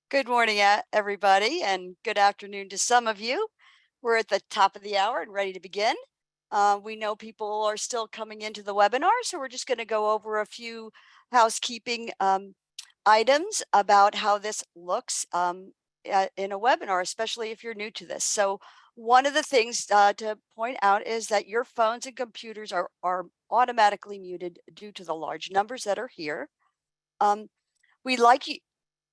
Good morning, everybody, and good afternoon to some of you. We're at the top of the hour and ready to begin. We know people are still coming into the webinar, so we're just going to go over a few housekeeping items about how this looks in a webinar, especially if you're new to this. So one of the things to point out is that your phones and computers are automatically muted due to the large numbers that are here. We'd like you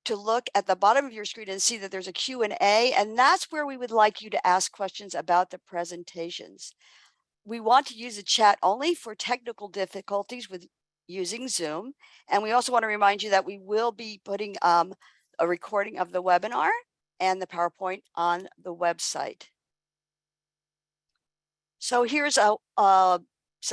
to look at the bottom of your screen and see that there's a Q&A, and that's where we would like you to ask questions about the presentations. We want to use the chat only for technical difficulties with using Zoom. And we also want to remind you that we will be putting a recording of the webinar and the PowerPoint on the website. So here's some of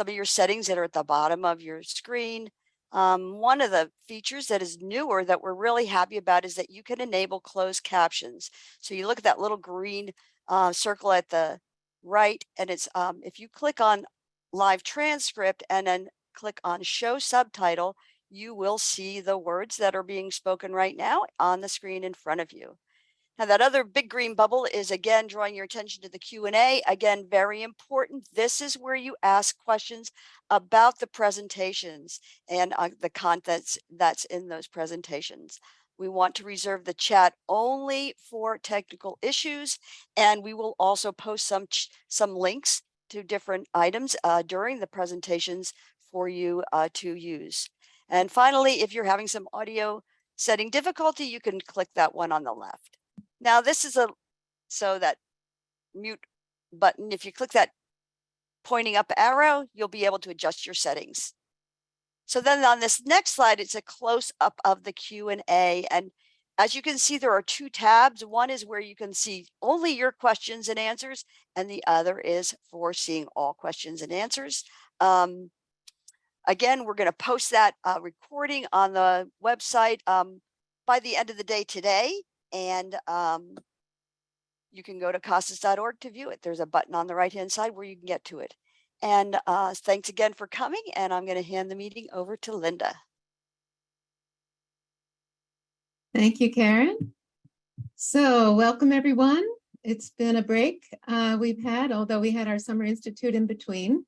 your settings that are at the bottom of your screen. One of the features that is newer that we're really happy about is that you can enable closed captions. So you look at that little green circle at the right, and it's if you click on live transcript and then click on show subtitle, you will see the words that are being spoken right now on the screen in front of you. Now that other big green bubble is again drawing your attention to the Q&A. Again, very important. This is where you ask questions about the presentations and the contents that's in those presentations. We want to reserve the chat only for technical issues, and we will also post some links to different items during the presentations for you to use. And finally, if you're having some audio setting difficulty, you can click that one on the left. Now this is so that mute button, if you click that pointing up arrow, you'll be able to adjust your settings. So then on this next slide, it's a close up of the Q&A. And as you can see, there are two tabs. One is where you can see only your questions and answers, and the other is for seeing all questions and answers. Again, we're going to post that recording on the website by the end of the day today. And you can go to CASAS.org to view it. There's a button on the right-hand side where you can get to it. And thanks again for coming. And I'm going to hand the meeting over to Linda. Thank you, Karen. So welcome, everyone. It's been a break we've had, although we had our Summer Institute in between.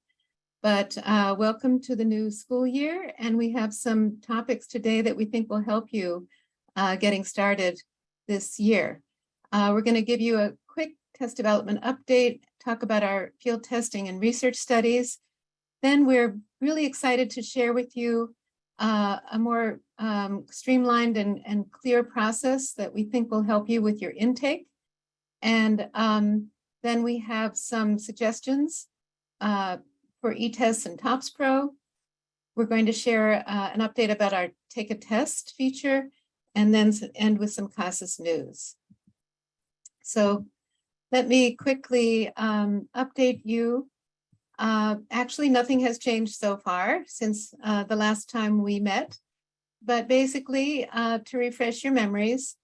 But welcome to the new school year. And we have some topics today that we think will help you getting started this year. We're going to give you a quick test development update, talk about our field testing and research studies. Then we're really excited to share with you a more streamlined and clear process that we think will help you with your intake. And then we have some suggestions for eTests and TOPSpro. We're going to share an update about our Take a Test feature, and then end with some CASAS news. So let me quickly update you. Actually, nothing has changed so far since the last time we met. But basically, to refresh your memories,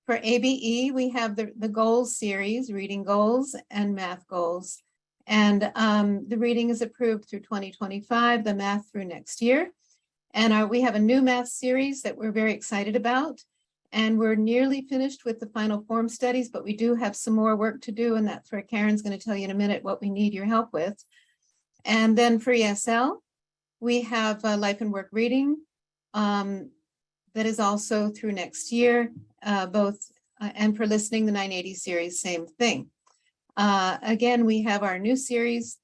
for ABE, we have the goals series, reading goals and math goals. And the reading is approved through 2025, the math through next year. And we have a new math series that we're very excited about. And we're nearly finished with the final form studies, but we do have some more work to do. And that's where Karen's going to tell you in a minute what we need your help with. And then for ESL, we have life and work reading that is also through next year, and for listening, the 980 series, same thing. Again, we have our new series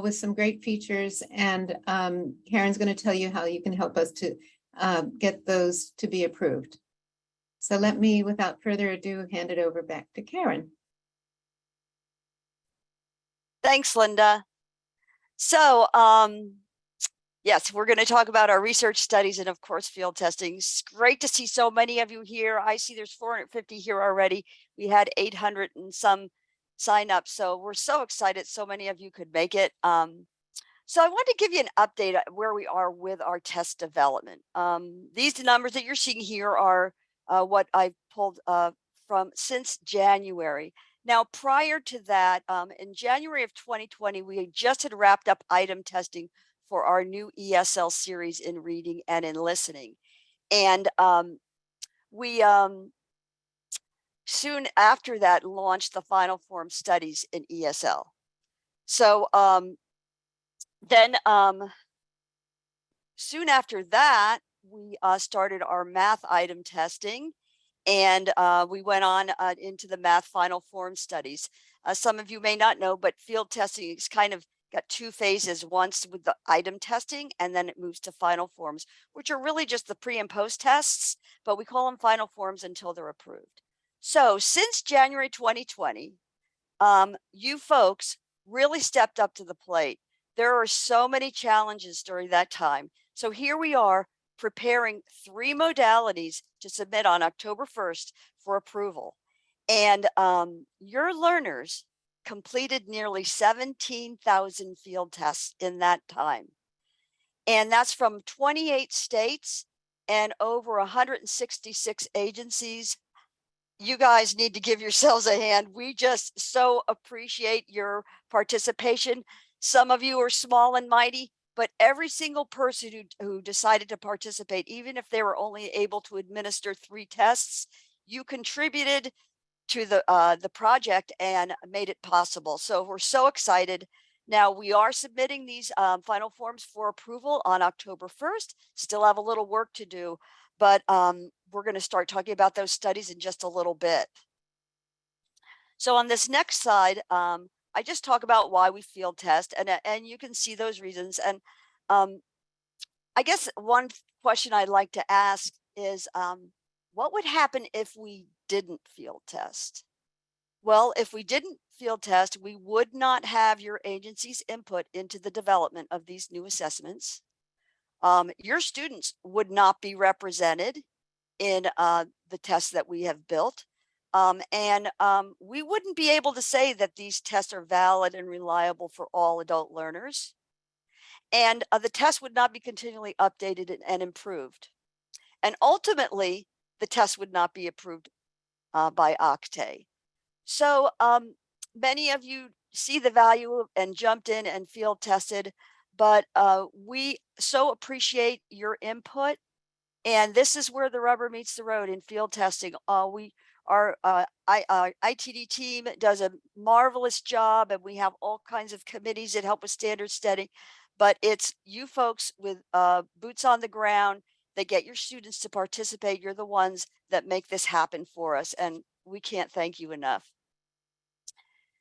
with some great features, and Karen's going to tell you how you can help us to get those to be approved. So let me, without further ado, hand it over back to Karen. Thanks, Linda. So, yes, we're going to talk about our research studies and, of course, field testing. It's great to see so many of you here. I see there's 450 here already. We had 800 and some sign up. So we're so excited so many of you could make it. So I want to give you an update where we are with our test development. These numbers that you're seeing here are what I've pulled from since January. Now, prior to that, in January of 2020, we just had wrapped up item testing for our new ESL series in reading and in listening. And we soon after that launched the final form studies in ESL. So then soon after that, we started our math item testing, and we went on into the math final form studies. Some of you may not know, but field testing is kind of got two phases, once with the item testing, and then it moves to final forms, which are really just the pre and post tests, but we call them final forms until they're approved. So since January 2020, you folks really stepped up to the plate. There are so many challenges during that time. So here we are preparing 3 modalities to submit on October 1st for approval. And your learners completed nearly 17,000 field tests in that time. And that's from 28 states and over 166 agencies. You guys need to give yourselves a hand. We just so appreciate your participation. Some of you are small and mighty, but every single person who decided to participate, even if they were only able to administer 3 tests, you contributed to the project and made it possible. So we're so excited. Now we are submitting these final forms for approval on October 1st. Still have a little work to do, but we're going to start talking about those studies in just a little bit. So on this next slide, I just talk about why we field test, and you can see those reasons. And I guess one question I'd like to ask is, what would happen if we didn't field test? Well, if we didn't field test, we would not have your agency's input into the development of these new assessments. Your students would not be represented in the tests that we have built. And we wouldn't be able to say that these tests are valid and reliable for all adult learners. And the test would not be continually updated and improved. And ultimately, the test would not be approved by OCTAE. So many of you see the value and jumped in and field tested, but we so appreciate your input. And this is where the rubber meets the road in field testing. Our ITD team does a marvelous job, and we have all kinds of committees that help with standard setting. But it's you folks with boots on the ground that get your students to participate. You're the ones that make this happen for us, and we can't thank you enough.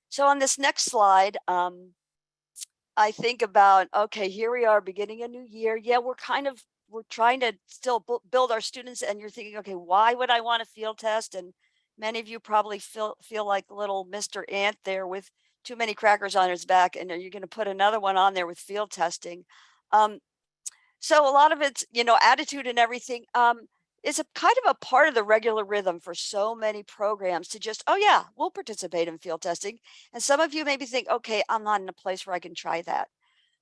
So on this next slide, I think about, okay, here we are beginning a new year. Yeah, we're trying to still build our students, and you're thinking, okay, why would I want a field test? And many of you probably feel like little Mr. Ant there with too many crackers on his back, and you're going to put another one on there with field testing. So a lot of it's, attitude and everything is a kind of a part of the regular rhythm for so many programs to just, oh yeah, we'll participate in field testing. And some of you maybe think, okay, I'm not in a place where I can try that.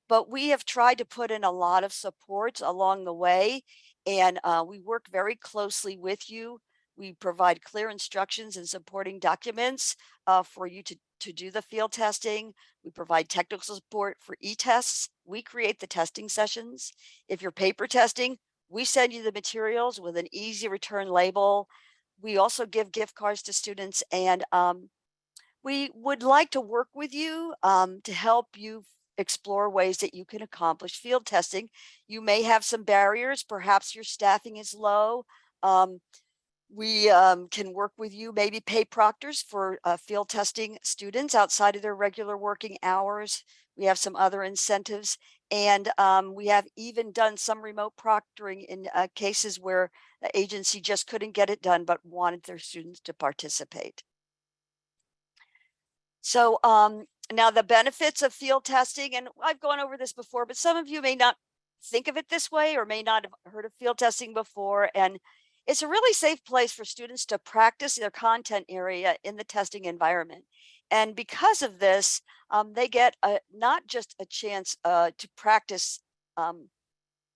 But we have tried to put in a lot of supports along the way, and we work very closely with you. We provide clear instructions and supporting documents for you to do the field testing. We provide technical support for eTests. We create the testing sessions. If you're paper testing, we send you the materials with an easy return label. We also give gift cards to students, and we would like to work with you to help you explore ways that you can accomplish field testing. You may have some barriers. Perhaps your staffing is low. We can work with you, maybe pay proctors for field testing students outside of their regular working hours. We have some other incentives, and we have even done some remote proctoring in cases where the agency just couldn't get it done but wanted their students to participate. So now the benefits of field testing, and I've gone over this before, but some of you may not think of it this way or may not have heard of field testing before. And it's a really safe place for students to practice their content area in the testing environment. And because of this, they get not just a chance to practice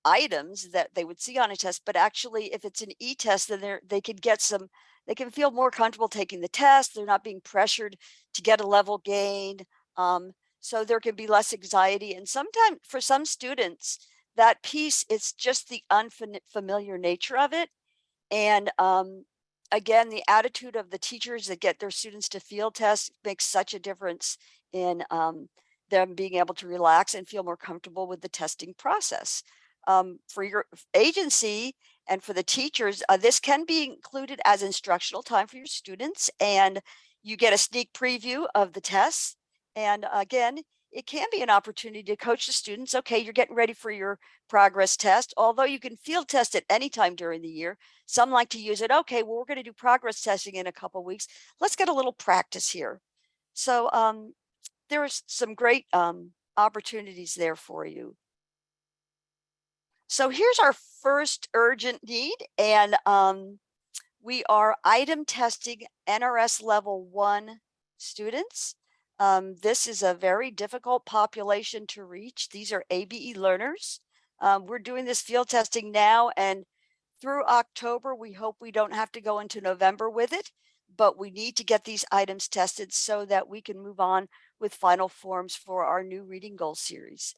items that they would see on a test, but actually if it's an e-test, then they can feel more comfortable taking the test. They're not being pressured to get a level gain. So there can be less anxiety. And sometimes for some students, that piece, it's just the unfamiliar nature of it. And again, the attitude of the teachers that get their students to field test makes such a difference in them being able to relax and feel more comfortable with the testing process. For your agency and for the teachers, this can be included as instructional time for your students, and you get a sneak preview of the tests. And again, it can be an opportunity to coach the students. Okay, you're getting ready for your progress test. Although you can field test at any time during the year, some like to use it. Okay, well, we're going to do progress testing in a couple of weeks. Let's get a little practice here. So there's some great opportunities there for you. So here's our first urgent need, and we are item testing NRS level 1 students. This is a very difficult population to reach. These are ABE learners. We're doing this field testing now, and through October, we hope we don't have to go into November with it, but we need to get these items tested so that we can move on with final forms for our new reading goal series.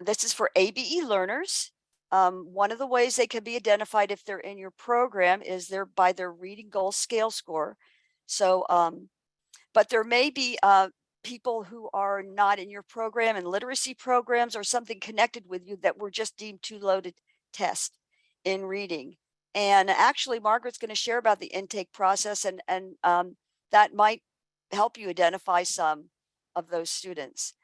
This is for ABE learners. One of the ways they can be identified if they're in your program is by their reading goal scale score. So, but there may be people who are not in your program and literacy programs or something connected with you that were just deemed too low to test in reading. And actually, Margaret's going to share about the intake process, and that might help you identify some of those students.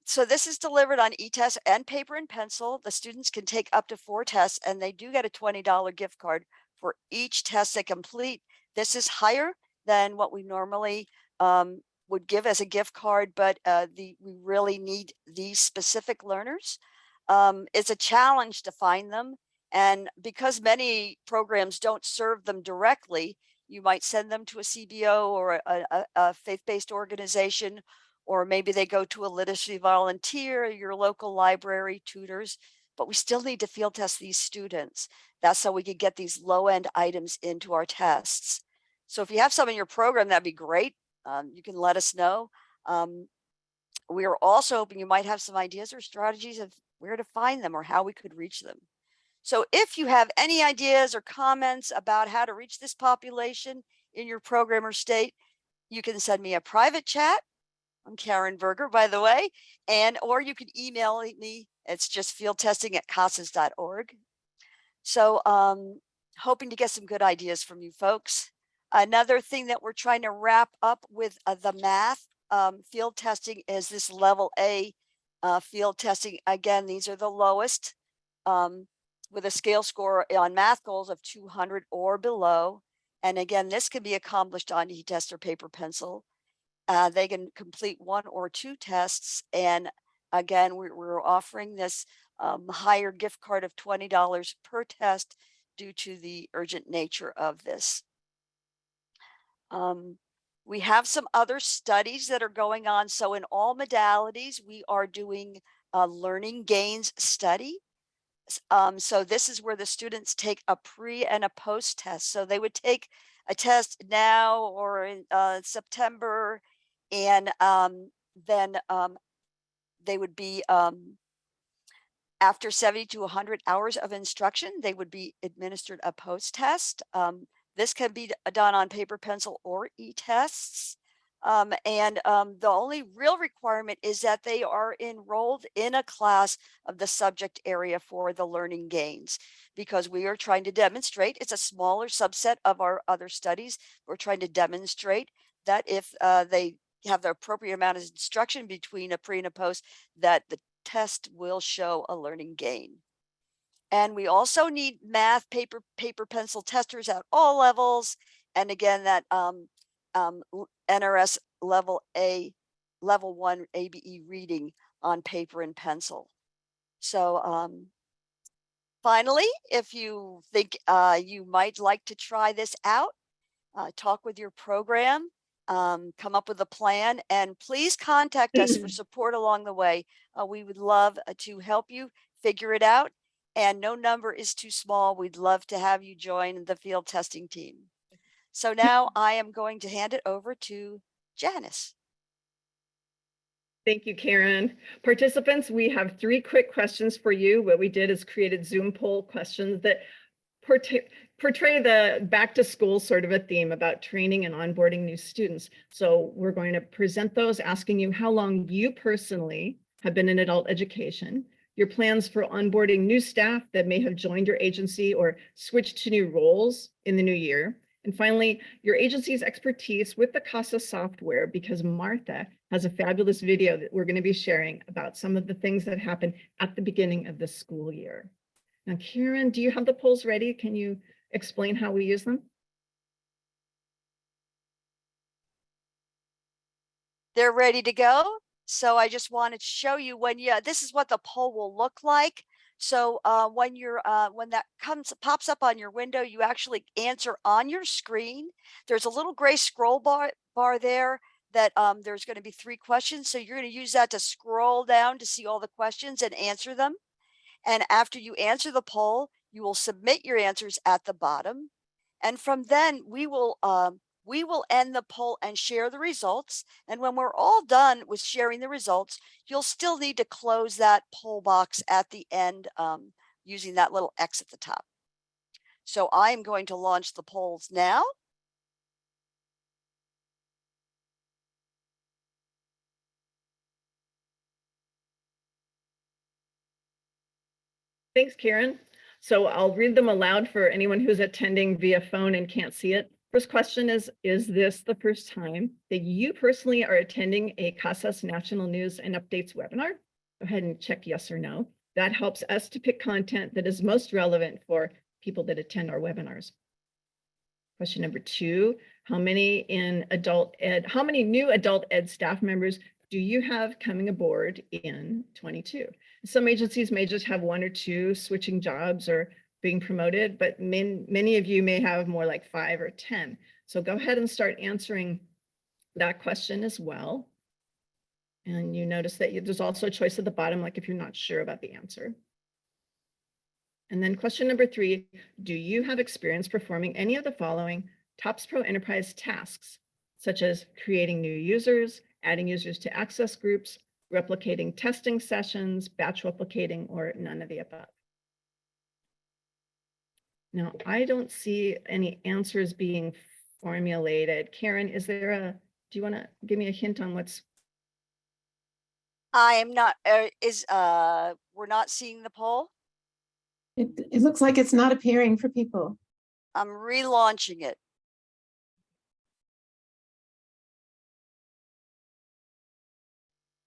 So this is delivered on eTests and paper and pencil. The students can take up to 4 tests, and they do get a $20 gift card for each test they complete. This is higher than what we normally would give as a gift card, but we really need these specific learners. It's a challenge to find them, and because many programs don't serve them directly, you might send them to a CBO or a faith-based organization, or maybe they go to a literacy volunteer, your local library, tutors, but we still need to field test these students. That's how we can get these low-end items into our tests. So if you have some in your program, that'd be great. You can let us know. We are also hoping you might have some ideas or strategies of where to find them or how we could reach them. So if you have any ideas or comments about how to reach this population in your program or state, you can send me a private chat. I'm Karen Berger, by the way, or you can email me. It's just fieldtesting@casas.org. So hoping to get some good ideas from you folks. Another thing that we're trying to wrap up with the math field testing is this level A field testing. Again, these are the lowest with a scale score on math goals of 200 or below. And again, this can be accomplished on eTest or paper pencil. They can complete 1 or 2 tests. And again, we're offering this higher gift card of $20 per test due to the urgent nature of this. We have some other studies that are going on. So in all modalities, we are doing a learning gains study. So this is where the students take a pre and a post test. So they would take a test now or in September, and then they would be after 70 to 100 hours of instruction, they would be administered a post test. This can be done on paper, pencil, or eTests. The only real requirement is that they are enrolled in a class of the subject area for the learning gains, because we are trying to demonstrate, it's a smaller subset of our other studies. We're trying to demonstrate that if they have the appropriate amount of instruction between a pre and a post, that the test will show a learning gain. And we also need math, paper, pencil testers at all levels. And again, that NRS level 1 ABE reading on paper and pencil. So finally, if you think you might like to try this out, talk with your program, come up with a plan, and please contact us for support along the way. We would love to help you figure it out, and no number is too small. We'd love to have you join the field testing team. So now I am going to hand it over to Janice. Thank you, Karen. Participants, we have 3 quick questions for you. What we did is created Zoom poll questions that portray the back to school sort of a theme about training and onboarding new students. So we're going to present those, asking you how long you personally have been in adult education, your plans for onboarding new staff that may have joined your agency or switched to new roles in the new year. And finally, your agency's expertise with the CASAS software, because Martha has a fabulous video that we're going to be sharing about some of the things that happen at the beginning of the school year. Now, Karen, do you have the polls ready? Can you explain how we use them? They're ready to go. So I just wanted to show you this is what the poll will look like. So when that pops up on your window, you actually answer on your screen. There's a little gray scroll bar there that there's going to be 3 questions. So you're going to use that to scroll down to see all the questions and answer them. And after you answer the poll, you will submit your answers at the bottom. And from then we will end the poll and share the results. And when we're all done with sharing the results, you'll still need to close that poll box at the end using that little X at the top. So I'm going to launch the polls now. Thanks, Karen. So I'll read them aloud for anyone who's attending via phone and can't see it. First question is this the first time that you personally are attending a CASAS National News and Updates webinar? Go ahead and check yes or no. That helps us to pick content that is most relevant for people that attend our webinars. Question number 2, how many new adult ed staff members do you have coming aboard in 22? Some agencies may just have 1 or 2 switching jobs or being promoted, but many of you may have more like 5 or 10. So go ahead and start answering that question as well. And you notice that there's also a choice at the bottom, like if you're not sure about the answer. And then question number 3, do you have experience performing any of the following TOPSpro Enterprise tasks, such as creating new users, adding users to access groups, replicating testing sessions, batch replicating, or none of the above? Now, I don't see any answers being formulated. Karen, do you want to give me a hint on what's? I am not, we're not seeing the poll. It looks like it's not appearing for people. I'm relaunching it.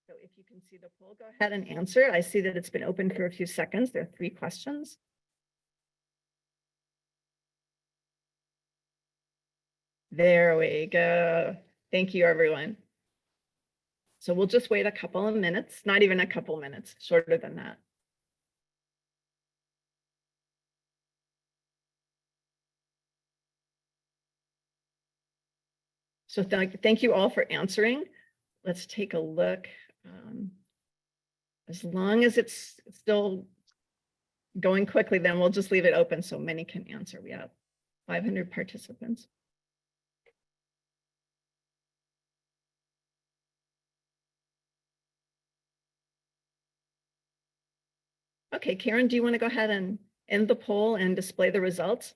So if you can see the poll, go ahead and answer. I see that it's been open for a few seconds. There are 3 questions. There we go. Thank you, everyone. So we'll just wait a couple of minutes, not even a couple minutes, shorter than that. So thank you all for answering. Let's take a look. As long as it's still going quickly, then we'll just leave it open so many can answer. We have 500 participants. Okay, Karen, do you want to go ahead and end the poll and display the results?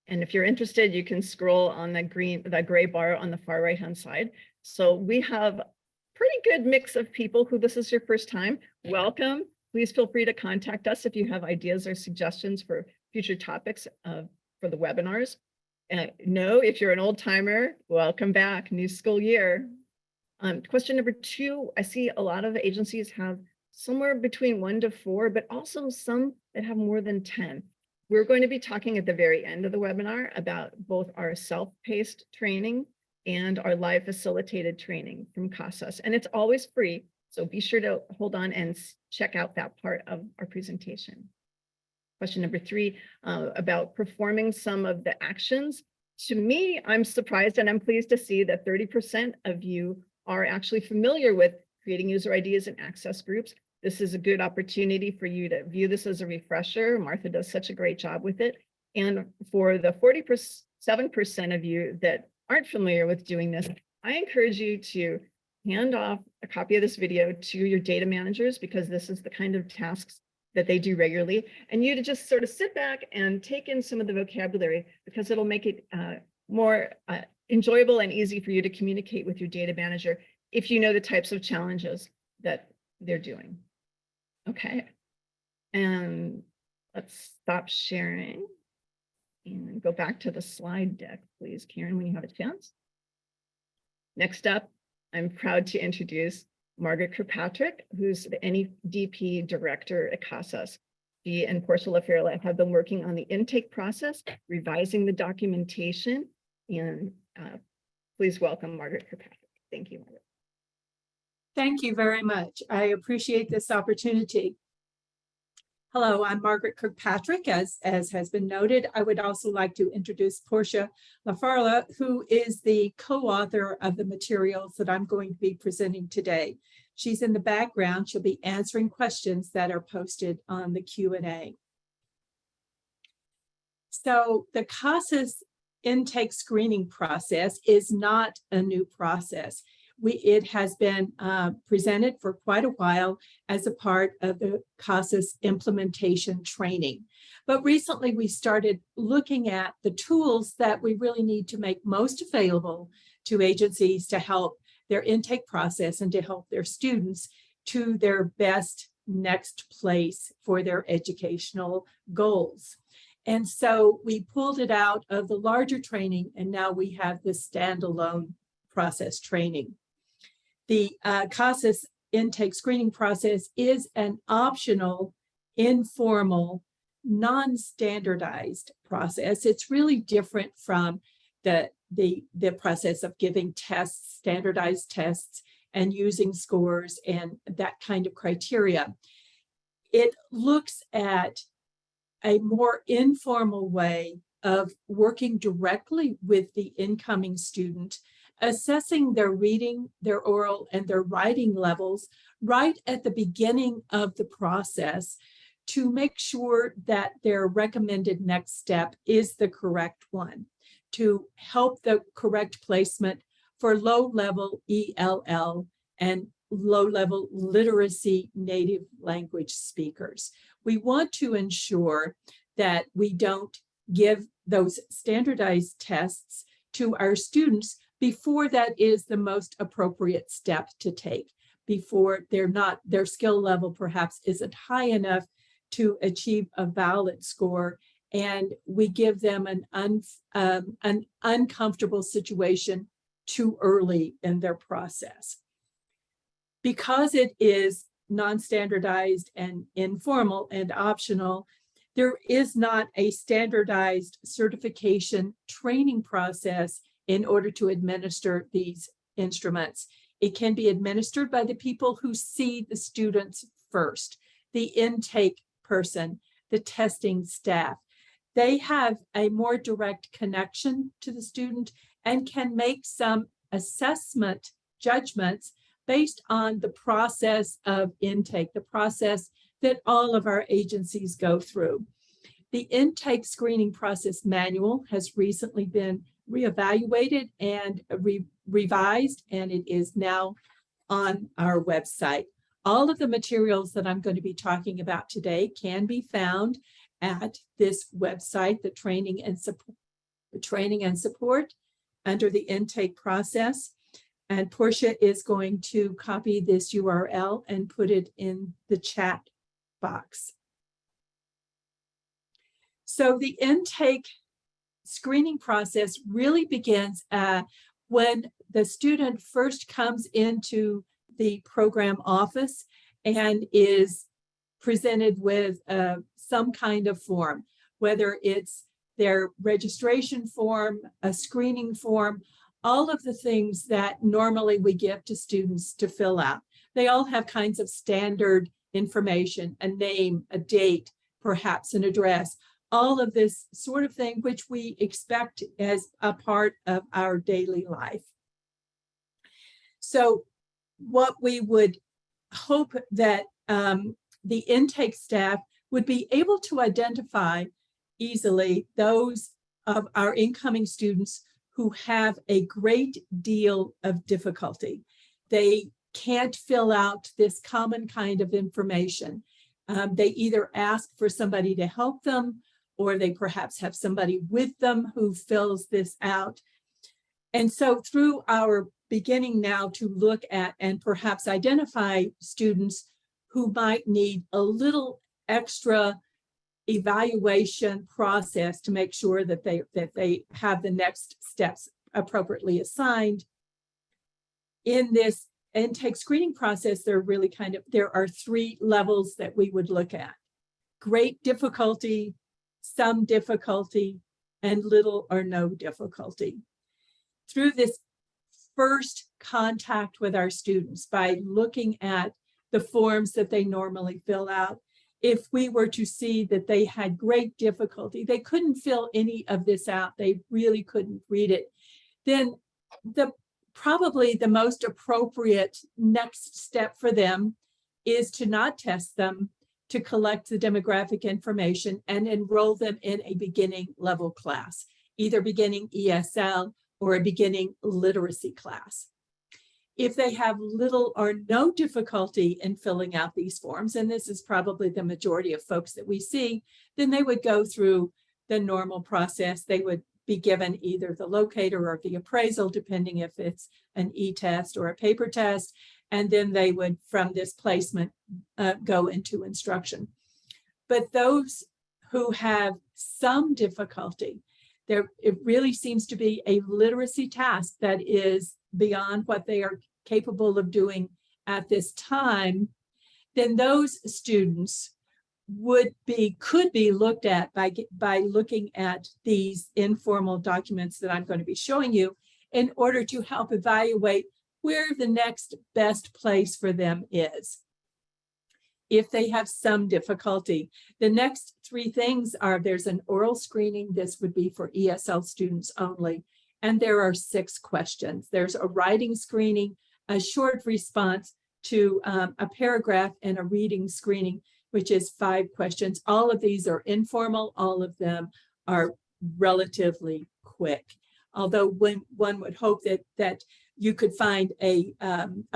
And if you're interested, you can scroll on the gray bar on the far right-hand side. So we have a pretty good mix of people who this is your first time. Welcome. Please feel free to contact us if you have ideas or suggestions for future topics for the webinars. No, if you're an old timer, welcome back, new school year. Question number 2, I see a lot of agencies have somewhere between 1 to 4, but also some that have more than 10. We're going to be talking at the very end of the webinar about both our self-paced training and our live facilitated training from CASAS. And it's always free, so be sure to hold on and check out that part of our presentation. Question number 3, about performing some of the actions. To me, I'm surprised and I'm pleased to see that 30% of you are actually familiar with creating user IDs and access groups. This is a good opportunity for you to view this as a refresher. Martha does such a great job with it. And for the 47% of you that aren't familiar with doing this, I encourage you to hand off a copy of this video to your data managers, because this is the kind of tasks that they do regularly, and you to just sort of sit back and take in some of the vocabulary, because it'll make it more enjoyable and easy for you to communicate with your data manager if you know the types of challenges that they're doing. Okay, and let's stop sharing and go back to the slide deck, please, Karen, when you have a chance. Next up, I'm proud to introduce Margaret Kirkpatrick, who's the NEDP director at CASAS. She and Portia LaFerla have been working on the intake process, revising the documentation, and please welcome Margaret Kirkpatrick. Thank you, Margaret. Thank you very much. I appreciate this opportunity. Hello, I'm Margaret Kirkpatrick. As has been noted, I would also like to introduce Portia LaFerla, who is the co-author of the materials that I'm going to be presenting today. She's in the background. She'll be answering questions that are posted on the Q&A. So the CASAS intake screening process is not a new process. It has been presented for quite a while as a part of the CASAS implementation training. But recently we started looking at the tools that we really need to make most available to agencies to help their intake process and to help their students to their best next place for their educational goals. And so we pulled it out of the larger training, and now we have this standalone process training. The CASAS intake screening process is an optional, informal, non-standardized process. It's really different from the process of giving tests, standardized tests, and using scores and that kind of criteria. It looks at a more informal way of working directly with the incoming student, assessing their reading, their oral, and their writing levels right at the beginning of the process to make sure that their recommended next step is the correct one, to help the correct placement for low-level ELL and low-level literacy native language speakers. We want to ensure that we don't give those standardized tests to our students before that is the most appropriate step to take, before their skill level perhaps isn't high enough to achieve a valid score, and we give them an uncomfortable situation too early in their process. Because it is non-standardized and informal and optional, there is not a standardized certification training process in order to administer these instruments. It can be administered by the people who see the students first, the intake person, the testing staff. They have a more direct connection to the student and can make some assessment judgments based on the process of intake, the process that all of our agencies go through. The intake screening process manual has recently been reevaluated and revised, and it is now on our website. All of the materials that I'm going to be talking about today can be found at this website, the training and support under the intake process. And Portia is going to copy this URL and put it in the chat box. So the intake screening process really begins when the student first comes into the program office and is presented with some kind of form, whether it's their registration form, a screening form, all of the things that normally we give to students to fill out. They all have kinds of standard information, a name, a date, perhaps an address, all of this sort of thing, which we expect as a part of our daily life. So what we would hope that the intake staff would be able to identify easily those of our incoming students who have a great deal of difficulty. They can't fill out this common kind of information. They either ask for somebody to help them, or they perhaps have somebody with them who fills this out. And so through our beginning now to look at and perhaps identify students who might need a little extra evaluation process to make sure that they have the next steps appropriately assigned. In this intake screening process, there are 3 levels that we would look at: great difficulty, some difficulty, and little or no difficulty. Through this first contact with our students, by looking at the forms that they normally fill out, if we were to see that they had great difficulty, they couldn't fill any of this out, they really couldn't read it, then probably the most appropriate next step for them is to not test them, to collect the demographic information and enroll them in a beginning level class, either beginning ESL or a beginning literacy class. If they have little or no difficulty in filling out these forms, and this is probably the majority of folks that we see, then they would go through the normal process. They would be given either the locator or the appraisal, depending if it's an e-test or a paper test, and then they would, from this placement, go into instruction. But those who have some difficulty, it really seems to be a literacy task that is beyond what they are capable of doing at this time, then those students could be looked at by looking at these informal documents that I'm going to be showing you in order to help evaluate where the next best place for them is. If they have some difficulty, the next 3 things are: there's an oral screening. This would be for ESL students only. And there are 6 questions. There's a writing screening, a short response to a paragraph, and a reading screening, which is 5 questions. All of these are informal. All of them are relatively quick. Although one would hope that you could find a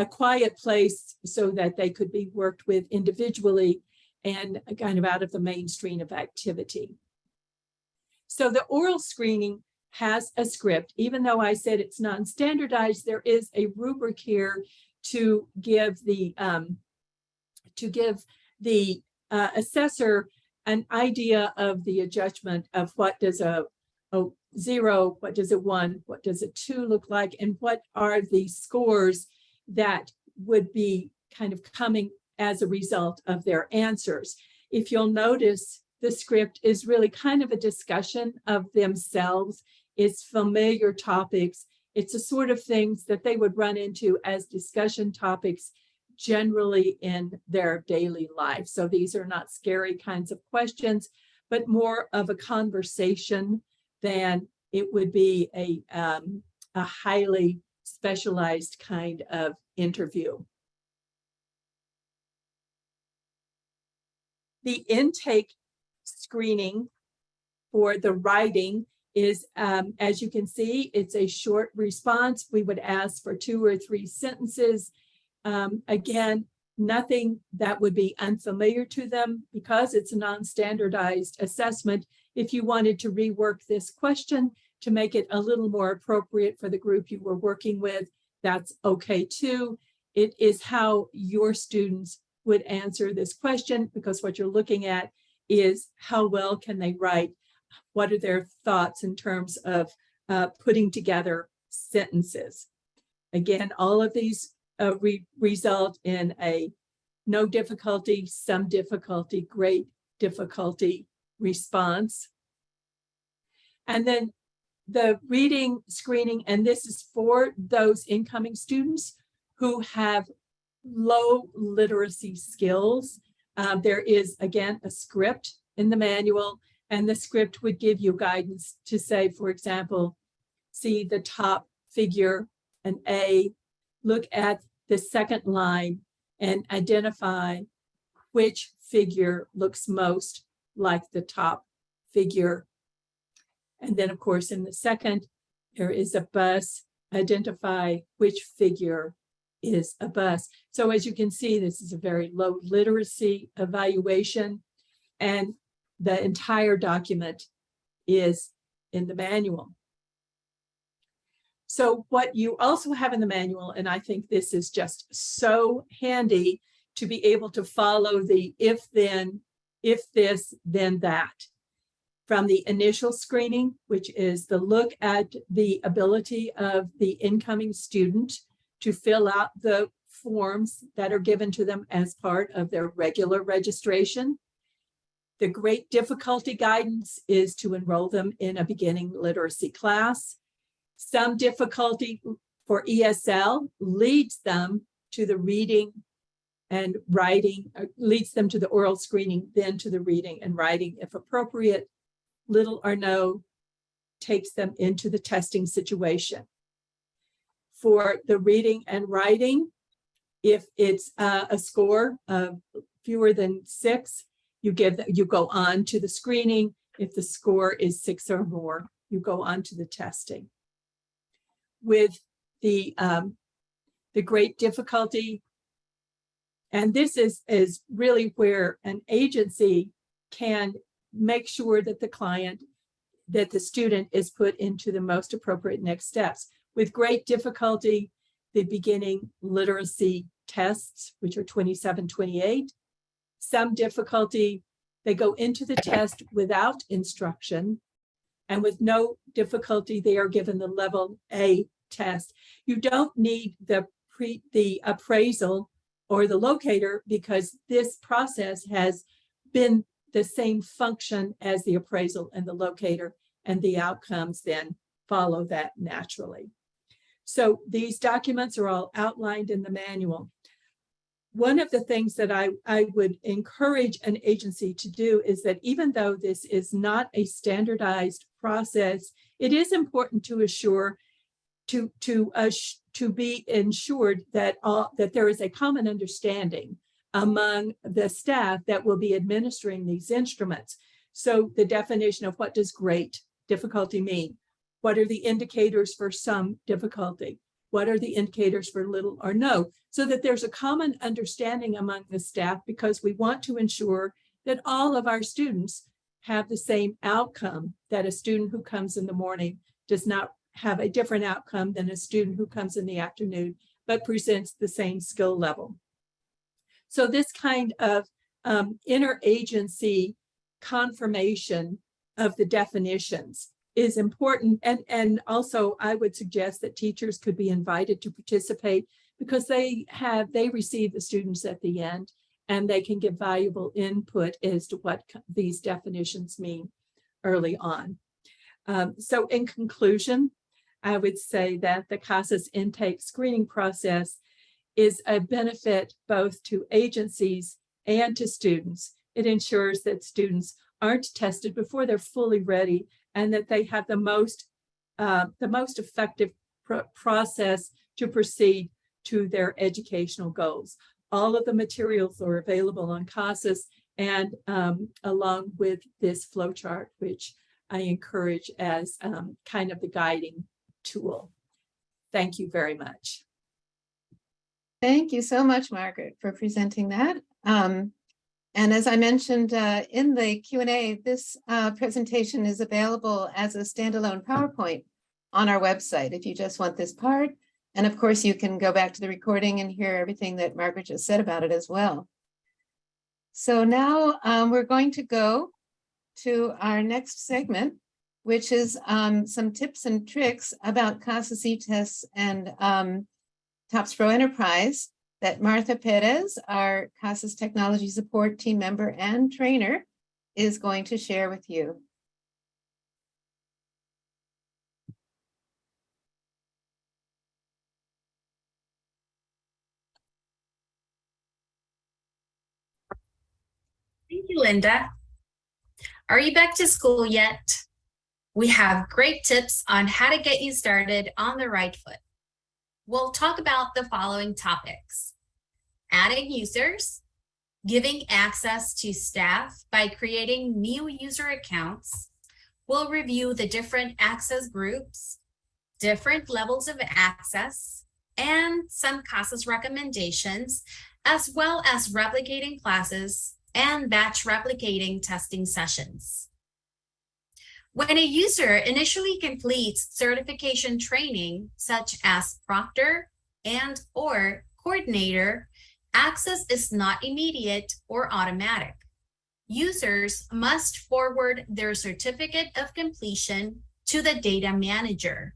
quiet place so that they could be worked with individually and kind of out of the mainstream of activity. So the oral screening has a script. Even though I said it's non-standardized, there is a rubric here to give the assessor an idea of the adjustment of what does a 0, what does a 1, what does a 2 look like, and what are the scores that would be kind of coming as a result of their answers. If you'll notice, the script is really kind of a discussion of themselves. It's familiar topics. It's the sort of things that they would run into as discussion topics generally in their daily life. So these are not scary kinds of questions, but more of a conversation than it would be a highly specialized kind of interview. The intake screening for the writing is, as you can see, it's a short response. We would ask for 2 or 3 sentences. Again, nothing that would be unfamiliar to them because it's a non-standardized assessment. If you wanted to rework this question to make it a little more appropriate for the group you were working with, that's okay too. It is how your students would answer this question, because what you're looking at is how well can they write? What are their thoughts in terms of putting together sentences? Again, all of these result in a no difficulty, some difficulty, great difficulty response. And then the reading screening, and this is for those incoming students who have low literacy skills. There is, again, a script in the manual, and the script would give you guidance to say, for example, see the top figure, an A, look at the second line and identify which figure looks most like the top figure. And then, of course, in the second, there is a bus, identify which figure is a bus. So as you can see, this is a very low literacy evaluation, and the entire document is in the manual. So what you also have in the manual, and I think this is just so handy to be able to follow the if then, if this, then that. From the initial screening, which is the look at the ability of the incoming student to fill out the forms that are given to them as part of their regular registration. The great difficulty guidance is to enroll them in a beginning literacy class. Some difficulty for ESL leads them to the reading and writing, leads them to the oral screening, then to the reading and writing if appropriate. Little or no takes them into the testing situation. For the reading and writing, if it's a score of fewer than 6, you go on to the screening. If the score is 6 or more, you go on to the testing. With the great difficulty, and this is really where an agency can make sure that the student is put into the most appropriate next steps. With great difficulty, the beginning literacy tests, which are 27, 28. Some difficulty, they go into the test without instruction, and with no difficulty, they are given the level A test. You don't need the appraisal or the locator, because this process has been the same function as the appraisal and the locator, and the outcomes then follow that naturally. So these documents are all outlined in the manual. One of the things that I would encourage an agency to do is that even though this is not a standardized process, it is important to assure, to be ensured that there is a common understanding among the staff that will be administering these instruments. So the definition of what does great difficulty mean? What are the indicators for some difficulty? What are the indicators for little or no? So that there's a common understanding among the staff, because we want to ensure that all of our students have the same outcome, that a student who comes in the morning does not have a different outcome than a student who comes in the afternoon, but presents the same skill level. So this kind of interagency confirmation of the definitions is important. And also I would suggest that teachers could be invited to participate, because they receive the students at the end, and they can give valuable input as to what these definitions mean early on. So in conclusion, I would say that the CASAS intake screening process is a benefit both to agencies and to students. It ensures that students aren't tested before they're fully ready, and that they have the most effective process to proceed to their educational goals. All of the materials are available on CASAS, and along with this flowchart, which I encourage as kind of the guiding tool. Thank you very much. Thank you so much, Margaret, for presenting that. And as I mentioned in the Q&A, this presentation is available as a standalone PowerPoint on our website if you just want this part. And of course, you can go back to the recording and hear everything that Margaret just said about it as well. So now we're going to go to our next segment, which is some tips and tricks about CASAS eTests and TOPSpro Enterprise that Martha Perez, our CASAS Technology Support team member and trainer, is going to share with you. Thank you, Linda. Are you back to school yet? We have great tips on how to get you started on the right foot. We'll talk about the following topics: adding users, giving access to staff by creating new user accounts. We'll review the different access groups, different levels of access, and some CASAS recommendations, as well as replicating classes and batch replicating testing sessions. When a user initially completes certification training, such as Proctor and/or Coordinator, access is not immediate or automatic. Users must forward their certificate of completion to the data manager,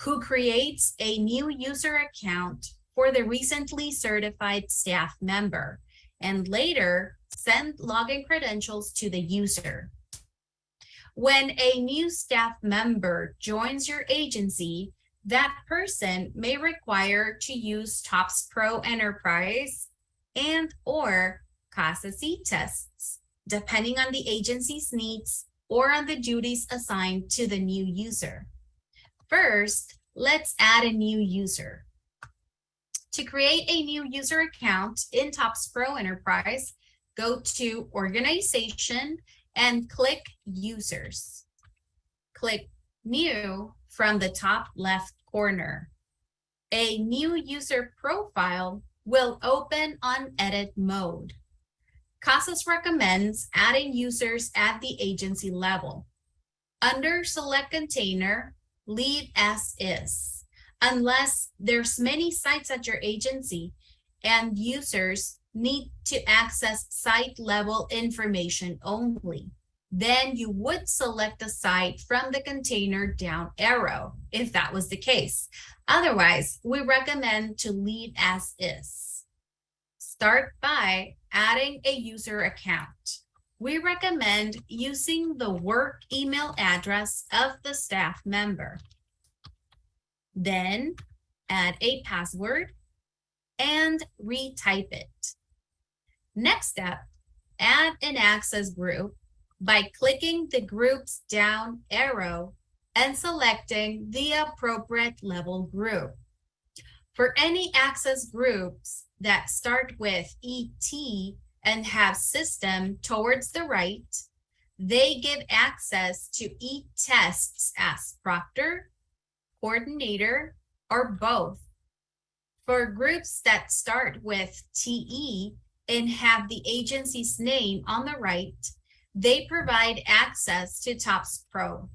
who creates a new user account for the recently certified staff member, and later send login credentials to the user. When a new staff member joins your agency, that person may require to use TOPSpro Enterprise and/or CASAS eTests, depending on the agency's needs or on the duties assigned to the new user. First, let's add a new user. To create a new user account in TOPSpro Enterprise, go to Organization and click Users. Click New from the top left corner. A new user profile will open on edit mode. CASAS recommends adding users at the agency level. Under Select Container, leave as is, unless there's many sites at your agency and users need to access site level information only. Then you would select a site from the container down arrow if that was the case. Otherwise, we recommend to leave as is. Start by adding a user account. We recommend using the work email address of the staff member. Then add a password and retype it. Next step, add an access group by clicking the group's down arrow and selecting the appropriate level group. For any access groups that start with ET and have system towards the right, they give access to eTests as Proctor, Coordinator, or both. For groups that start with TE and have the agency's name on the right, they provide access to TOPSpro.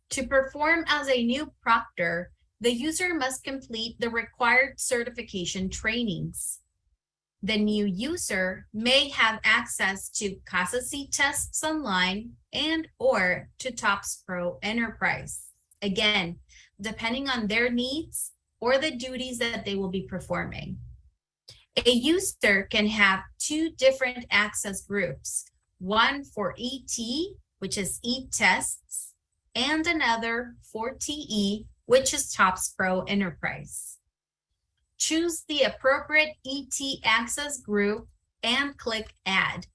To perform as a new proctor, the user must complete the required certification trainings. The new user may have access to CASAS eTests online and/or to TOPSpro Enterprise. Again, depending on their needs or the duties that they will be performing. A user can have two different access groups, one for ET, which is eTests, and another for TE, which is TOPSpro Enterprise. Choose the appropriate ET access group and click Add.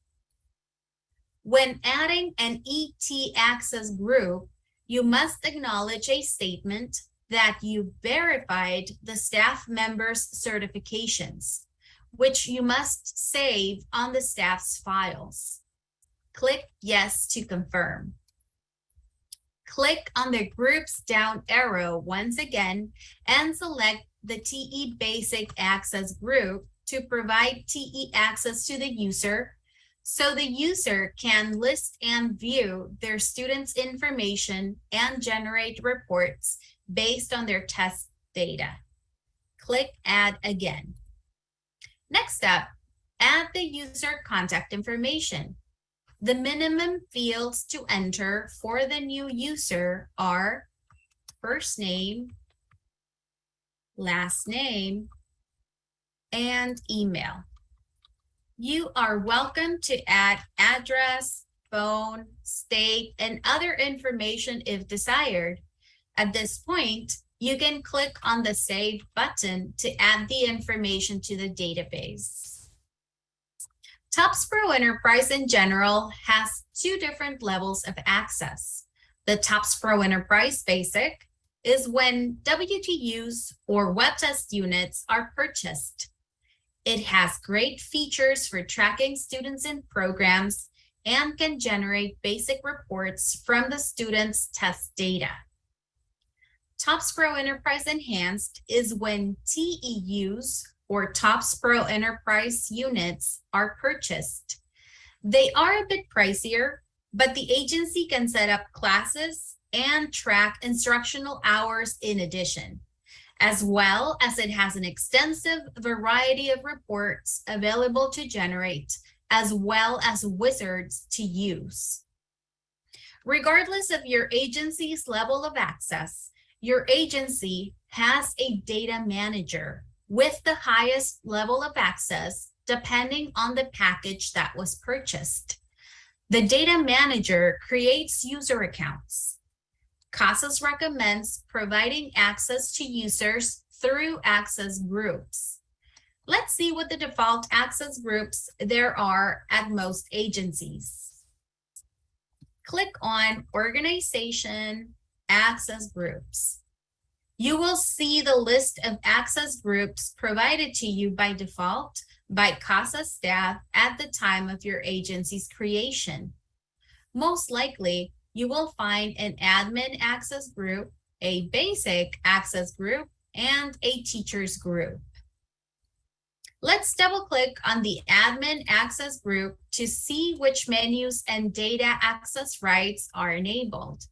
When adding an ET access group, you must acknowledge a statement that you verified the staff member's certifications, which you must save on the staff's files. Click Yes to confirm. Click on the group's down arrow once again and select the TE Basic Access group to provide TE access to the user, so the user can list and view their students' information and generate reports based on their test data. Click Add again. Next up, add the user contact information. The minimum fields to enter for the new user are first name, last name, and email. You are welcome to add address, phone, state, and other information if desired. At this point, you can click on the Save button to add the information to the database. TOPSpro Enterprise in general has two different levels of access. The TOPSpro Enterprise Basic is when WTUs or web test units are purchased. It has great features for tracking students in programs and can generate basic reports from the students' test data. TOPSpro Enterprise Enhanced is when TEUs or TOPSpro Enterprise units are purchased. They are a bit pricier, but the agency can set up classes and track instructional hours in addition, as well as it has an extensive variety of reports available to generate, as well as wizards to use. Regardless of your agency's level of access, your agency has a data manager with the highest level of access depending on the package that was purchased. The data manager creates user accounts. CASAS recommends providing access to users through access groups. Let's see what the default access groups there are at most agencies. Click on Organization Access Groups. You will see the list of access groups provided to you by default by CASAS staff at the time of your agency's creation. Most likely, you will find an admin access group, a basic access group, and a teachers group. Let's double-click on the admin access group to see which menus and data access rights are enabled.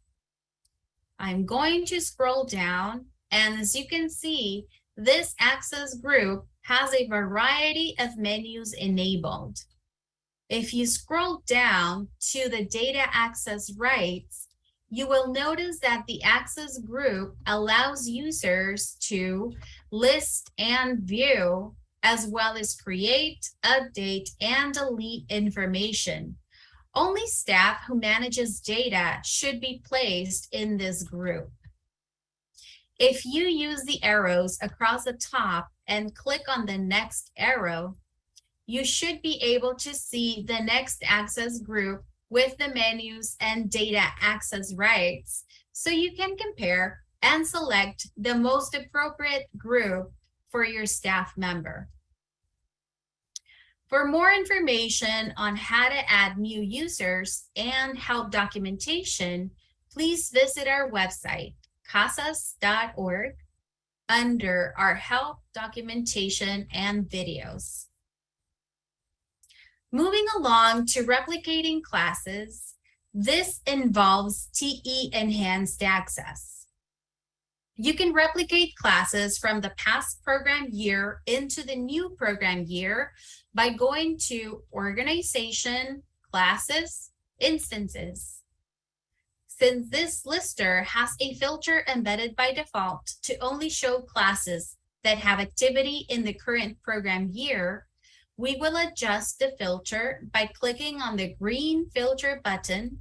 I'm going to scroll down, and as you can see, this access group has a variety of menus enabled. If you scroll down to the data access rights, you will notice that the access group allows users to list and view, as well as create, update, and delete information. Only staff who manages data should be placed in this group. If you use the arrows across the top and click on the next arrow, you should be able to see the next access group with the menus and data access rights, so you can compare and select the most appropriate group for your staff member. For more information on how to add new users and help documentation, please visit our website, casas.org, under our help, documentation, and videos. Moving along to replicating classes, this involves TE Enhanced Access. You can replicate classes from the past program year into the new program year by going to Organization, Classes, Instances. Since this lister has a filter embedded by default to only show classes that have activity in the current program year, we will adjust the filter by clicking on the green filter button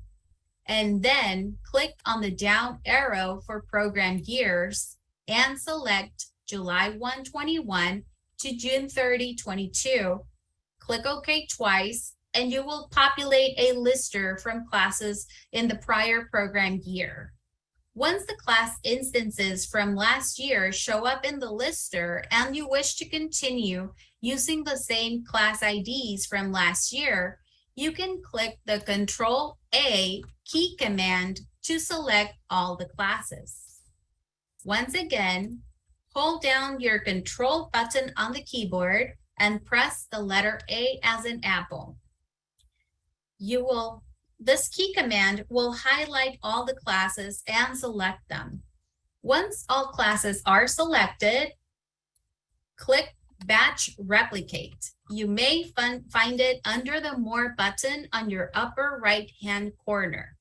and then click on the down arrow for program years and select July 1, 21 to June 30, 22. Click OK twice, and you will populate a lister from classes in the prior program year. Once the class instances from last year show up in the lister and you wish to continue using the same class IDs from last year, you can click the Control-A key command to select all the classes. Once again, hold down your Control button on the keyboard and press the letter A as in apple. This key command will highlight all the classes and select them. Once all classes are selected, click Batch Replicate. You may find it under the More button on your upper right-hand corner.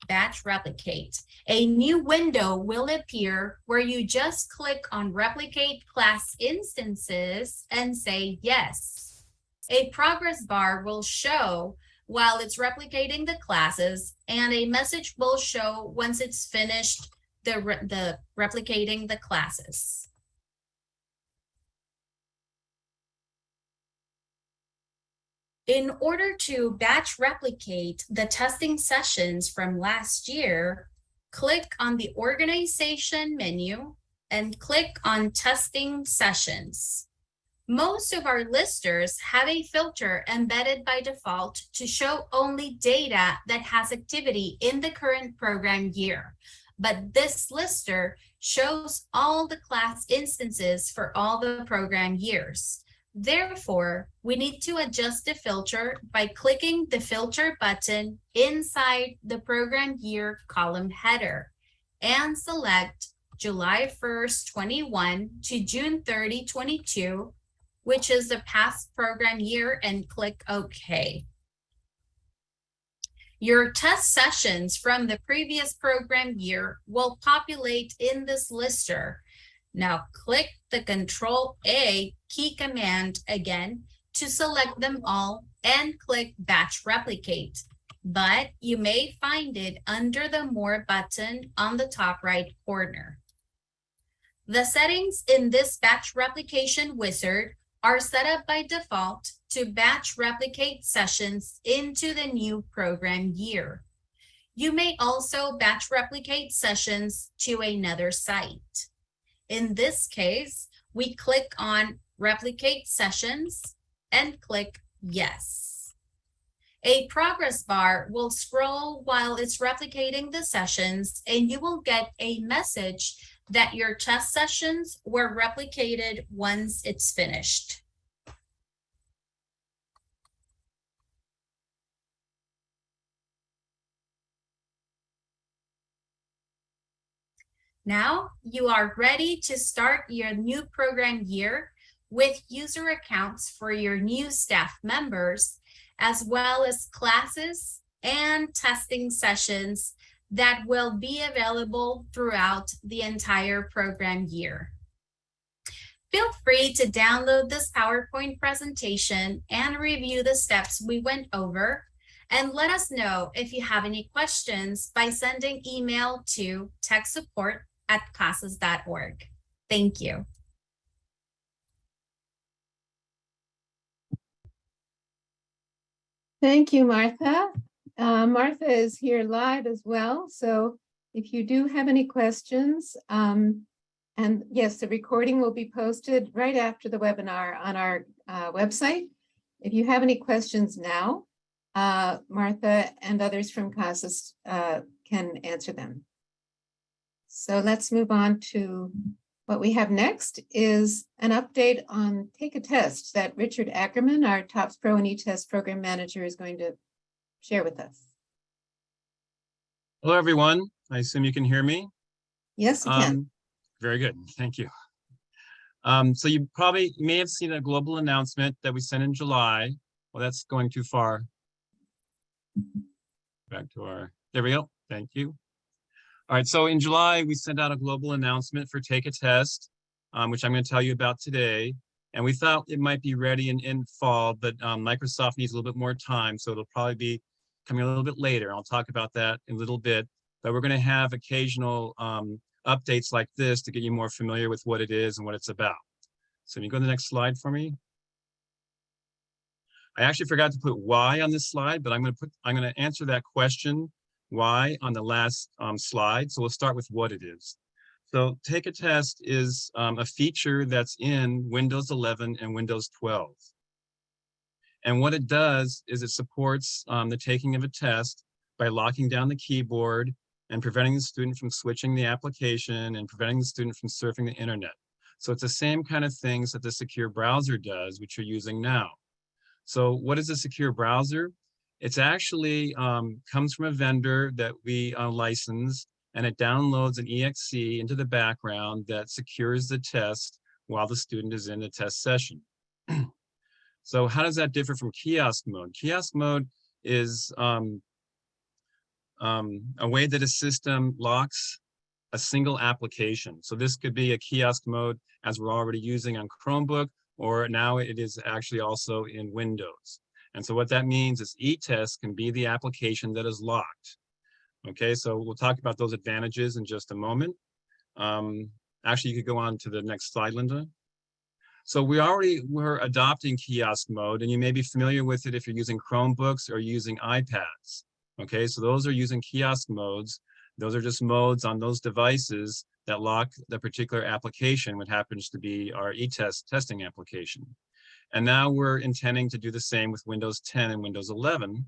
Batch Replicate. A new window will appear where you just click on Replicate Class Instances and say yes. A progress bar will show while it's replicating the classes, and a message will show once it's finished the replicating the classes. In order to batch replicate the testing sessions from last year, click on the Organization menu and click on Testing Sessions. Most of our listers have a filter embedded by default to show only data that has activity in the current program year. but this lister shows all the class instances for all the program years. Therefore, we need to adjust the filter by clicking the filter button inside the program year column header and select July 1st, 21 to June 30, 22, which is the past program year, and click OK. Your test sessions from the previous program year will populate in this lister. Now click the Control-A key command again to select them all and click Batch Replicate, but you may find it under the More button on the top right corner. The settings in this batch replication wizard are set up by default to batch replicate sessions into the new program year. You may also batch replicate sessions to another site. In this case, we click on Replicate Sessions and click Yes. A progress bar will scroll while it's replicating the sessions, and you will get a message that your test sessions were replicated once it's finished. Now you are ready to start your new program year with user accounts for your new staff members, as well as classes and testing sessions that will be available throughout the entire program year. Feel free to download this PowerPoint presentation and review the steps we went over, and let us know if you have any questions by sending email to techsupport@casas.org. Thank you. Thank you, Martha. Martha is here live as well. So if you do have any questions, and yes, the recording will be posted right after the webinar on our website. If you have any questions now, Martha and others from CASAS can answer them. So let's move on to what we have next is an update on Take a Test that Richard Ackerman, our TOPSpro and eTests program manager, is going to share with us. Hello, everyone. I assume you can hear me. Yes, you can. Very good. Thank you. So you may have seen a global announcement that we sent in July. Well, that's going too far. Back to there we go. Thank you. All right, so in July, we sent out a global announcement for Take a Test, which I'm going to tell you about today. And we thought it might be ready in fall, but Microsoft needs a little bit more time, so it'll probably be coming a little bit later. I'll talk about that in a little bit, but we're going to have occasional updates like this to get you more familiar with what it is and what it's about. So can you go to the next slide for me? I actually forgot to put why on this slide, but I'm going to answer that question, why, on the last slide. So we'll start with what it is. So Take a Test is a feature that's in Windows 11 and Windows 12. And what it does is it supports the taking of a test by locking down the keyboard and preventing the student from switching the application and preventing the student from surfing the internet. So it's the same kind of things that the secure browser does, which you're using now. So what is a secure browser? It's actually comes from a vendor that we license, and it downloads an exe into the background that secures the test while the student is in the test session. So how does that differ from kiosk mode? Kiosk mode is a way that a system locks a single application. So this could be a kiosk mode as we're already using on Chromebook, or now it is actually also in Windows. And so what that means is eTests can be the application that is locked. Okay, so we'll talk about those advantages in just a moment. Actually, you could go on to the next slide, Linda. So we're adopting kiosk mode, and you may be familiar with it if you're using Chromebooks or using iPads. Okay, so those are using kiosk modes. Those are just modes on those devices that lock the particular application, which happens to be our eTest testing application. And now we're intending to do the same with Windows 10 and Windows 11.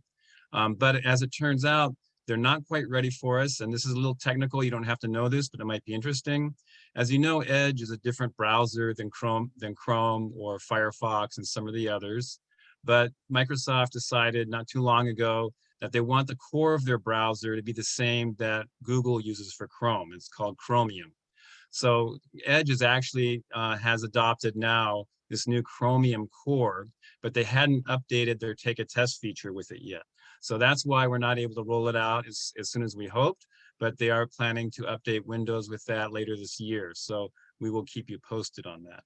But as it turns out, they're not quite ready for us. And this is a little technical. You don't have to know this, but it might be interesting. As you know, Edge is a different browser than Chrome or Firefox and some of the others. But Microsoft decided not too long ago that they want the core of their browser to be the same that Google uses for Chrome. It's called Chromium. So Edge is actually has adopted now this new Chromium core, but they hadn't updated their take a test feature with it yet. So that's why we're not able to roll it out as soon as we hoped, but they are planning to update Windows with that later this year. So we will keep you posted on that.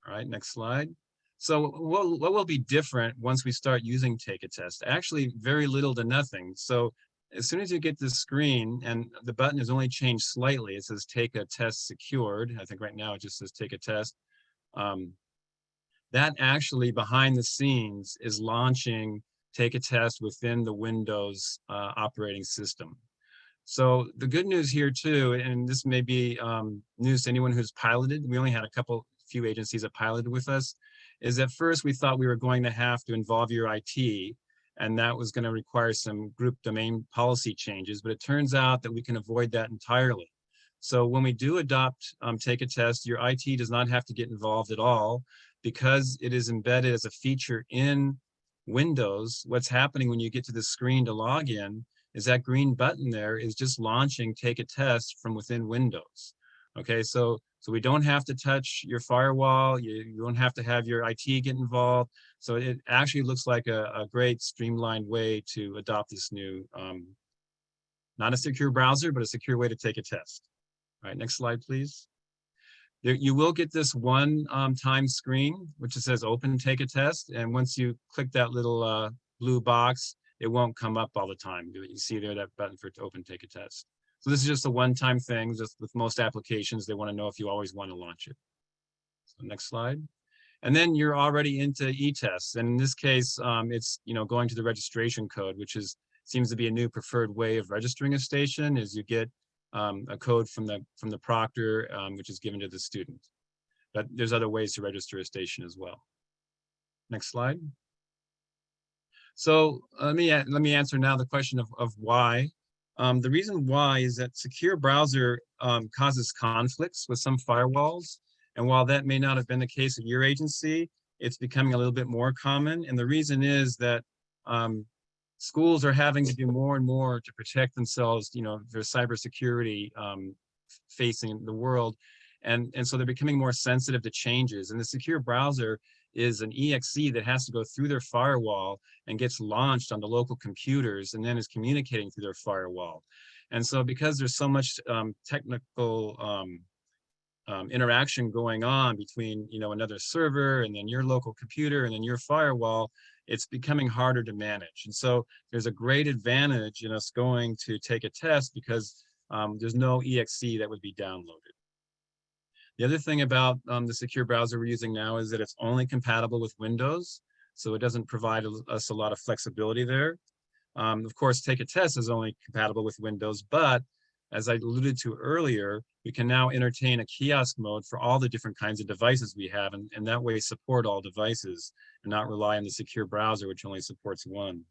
All right, next slide. So what will be different once we start using take a test? Actually, very little to nothing. So as soon as you get this screen and the button is only changed slightly, it says take a test secured. I think right now it just says take a test. That actually behind the scenes is launching take a test within the Windows operating system. So the good news here too, and this may be news to anyone who's piloted, we only had a few agencies that piloted with us, is at first we thought we were going to have to involve your IT, and that was going to require some group domain policy changes, but it turns out that we can avoid that entirely. So when we do adopt take a test, your IT does not have to get involved at all because it is embedded as a feature in Windows. What's happening when you get to the screen to log in is that green button there is just launching take a test from within Windows. Okay, so we don't have to touch your firewall. You don't have to have your IT get involved. So it actually looks like a great streamlined way to adopt this new, not a secure browser, but a secure way to take a test. All right, next slide, please. You will get this one time screen, which says open take a test. And once you click that little blue box, it won't come up all the time. You see there that button for to open take a test. So this is just a one-time thing. Just with most applications, they want to know if you always want to launch it. So next slide. And then you're already into eTests. And in this case, it's going to the registration code, which seems to be a new preferred way of registering a station. Is you get a code from the proctor, which is given to the student. But there's other ways to register a station as well. Next slide. So let me answer now the question of why. The reason why is that secure browser causes conflicts with some firewalls. And while that may not have been the case at your agency, it's becoming a little bit more common. And the reason is that schools are having to do more and more to protect themselves, their cybersecurity facing the world. And so they're becoming more sensitive to changes. And the secure browser is an EXE that has to go through their firewall and gets launched on the local computers and then is communicating through their firewall. And so because there's so much technical interaction going on between another server and then your local computer and then your firewall, it's becoming harder to manage. And so there's a great advantage in us going to take a test because there's no EXE that would be downloaded. The other thing about the secure browser we're using now is that it's only compatible with Windows, so it doesn't provide us a lot of flexibility there. Of course, take a test is only compatible with Windows, but as I alluded to earlier, we can now entertain a kiosk mode for all the different kinds of devices we have, and that way support all devices and not rely on the secure browser, which only supports one.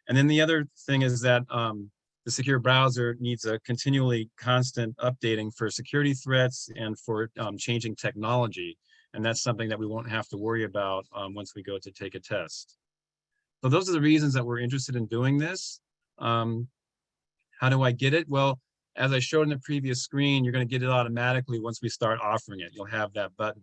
And then the other thing is that the secure browser needs a continually constant updating for security threats and for changing technology. And that's something that we won't have to worry about once we go to take a test. So those are the reasons that we're interested in doing this. How do I get it? Well, as I showed in the previous screen, you're going to get it automatically once we start offering it. You'll have that button.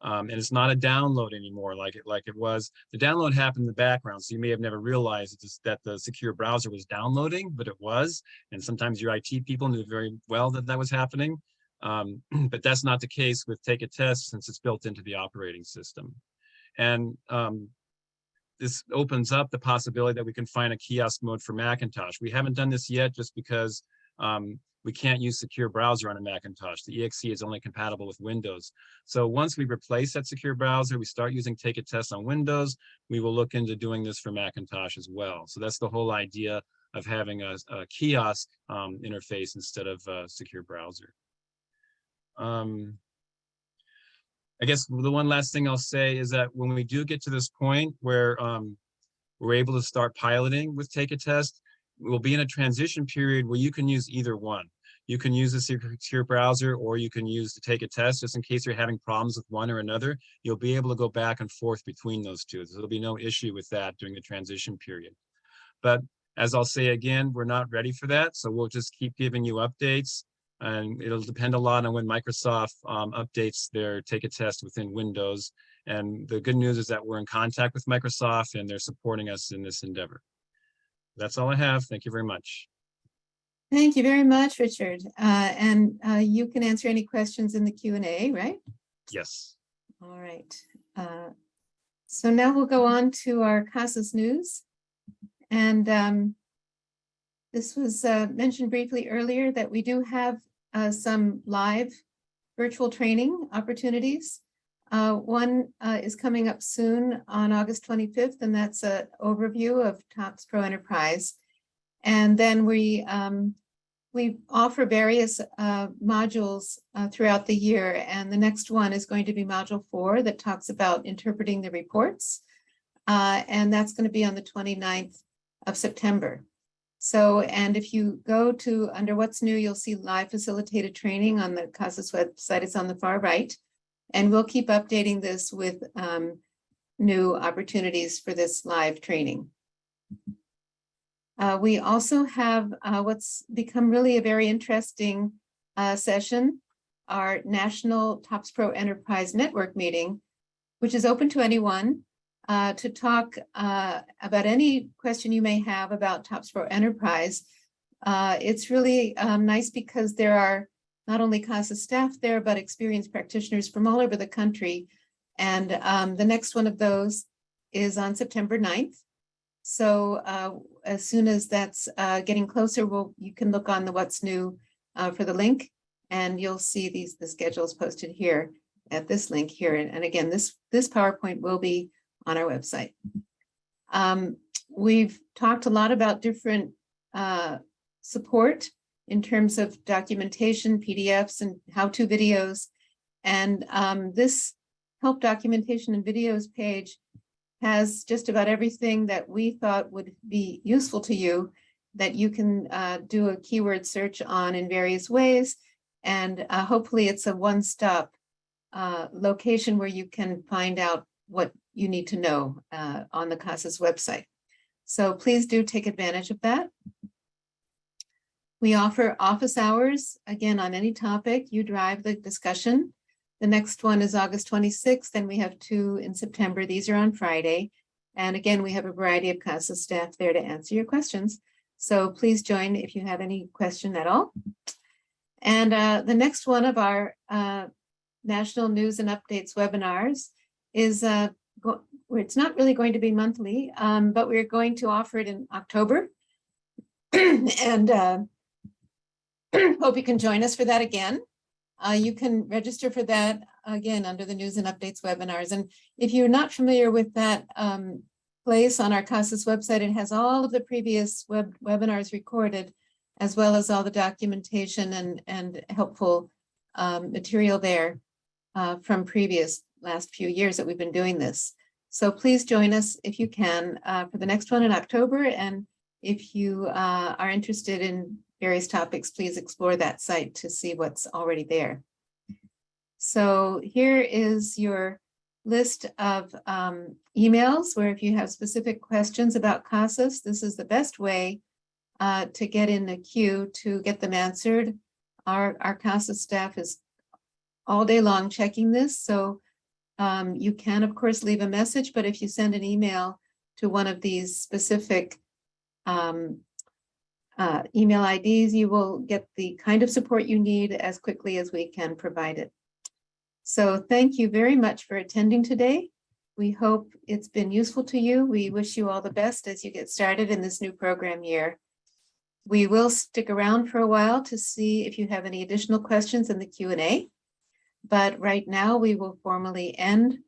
And it's not a download anymore like it was. The download happened in the background, so you may have never realized that the secure browser was downloading, but it was. And sometimes your IT people knew very well that was happening. But that's not the case with Take a Test since it's built into the operating system. And this opens up the possibility that we can find a kiosk mode for Macintosh. We haven't done this yet just because we can't use secure browser on a Macintosh. The EXE is only compatible with Windows. So once we replace that secure browser, we start using Take a Test on Windows, we will look into doing this for Macintosh as well. So that's the whole idea of having a kiosk interface instead of a secure browser. I guess the one last thing I'll say is that when we do get to this point where we're able to start piloting with Take a Test, we'll be in a transition period where you can use either one. You can use the secure browser, or you can use to take a test, just in case you're having problems with one or another. You'll be able to go back and forth between those two. So there'll be no issue with that during the transition period. But as I'll say again, we're not ready for that. So we'll just keep giving you updates, and it'll depend a lot on when Microsoft updates their take a test within Windows. And the good news is that we're in contact with Microsoft and they're supporting us in this endeavor. That's all I have. Thank you very much. Thank you very much, Richard. You can answer any questions in the Q&A, right? Yes. All right. So now we'll go on to our CASAS news. And this was mentioned briefly earlier that we do have some live virtual training opportunities. One is coming up soon on August 25th, and that's an overview of TOPSpro Enterprise. And then we offer various modules throughout the year, and the next one is going to be Module 4 that talks about interpreting the reports, and that's going to be on the 29th of September. So, and if you go to under What's New, you'll see live facilitated training on the CASAS website. It's on the far right, and we'll keep updating this with new opportunities for this live training. We also have what's become really a very interesting session, our National TOPSpro Enterprise Network meeting, which is open to anyone to talk about any question you may have about TOPSpro Enterprise. It's really nice because there are not only CASAS staff there, but experienced practitioners from all over the country. And the next one of those is on September 9th. So as soon as that's getting closer, you can look on the What's New for the link, and you'll see the schedules posted here at this link here. And again, this PowerPoint will be on our website. We've talked a lot about different support in terms of documentation, PDFs, and how-to videos. And this help documentation and videos page has just about everything that we thought would be useful to you that you can do a keyword search on in various ways. And hopefully it's a one-stop location where you can find out what you need to know on the CASAS website. So please do take advantage of that. We offer office hours, again, on any topic. You drive the discussion. The next one is August 26th, and we have 2 in September. These are on Friday. And again, we have a variety of CASAS staff there to answer your questions. So please join if you have any question at all. And the next one of our National News and Updates webinars is, it's not really going to be monthly, but we're going to offer it in October. And hope you can join us for that again. You can register for that again under the News and Updates webinars. And if you're not familiar with that place on our CASAS website, it has all of the previous webinars recorded, as well as all the documentation and helpful material there from last few years that we've been doing this. So please join us if you can for the next one in October. And if you are interested in various topics, please explore that site to see what's already there. So here is your list of emails where if you have specific questions about CASAS, this is the best way to get in the queue to get them answered. Our CASAS staff is all day long checking this. So you can, of course, leave a message, but if you send an email to one of these specific email IDs, you will get the kind of support you need as quickly as we can provide it. So thank you very much for attending today. We hope it's been useful to you. We wish you all the best as you get started in this new program year. We will stick around for a while to see if you have any additional questions in the Q&A, but right now we will formally end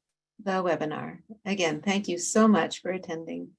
the webinar. Again, thank you so much for attending.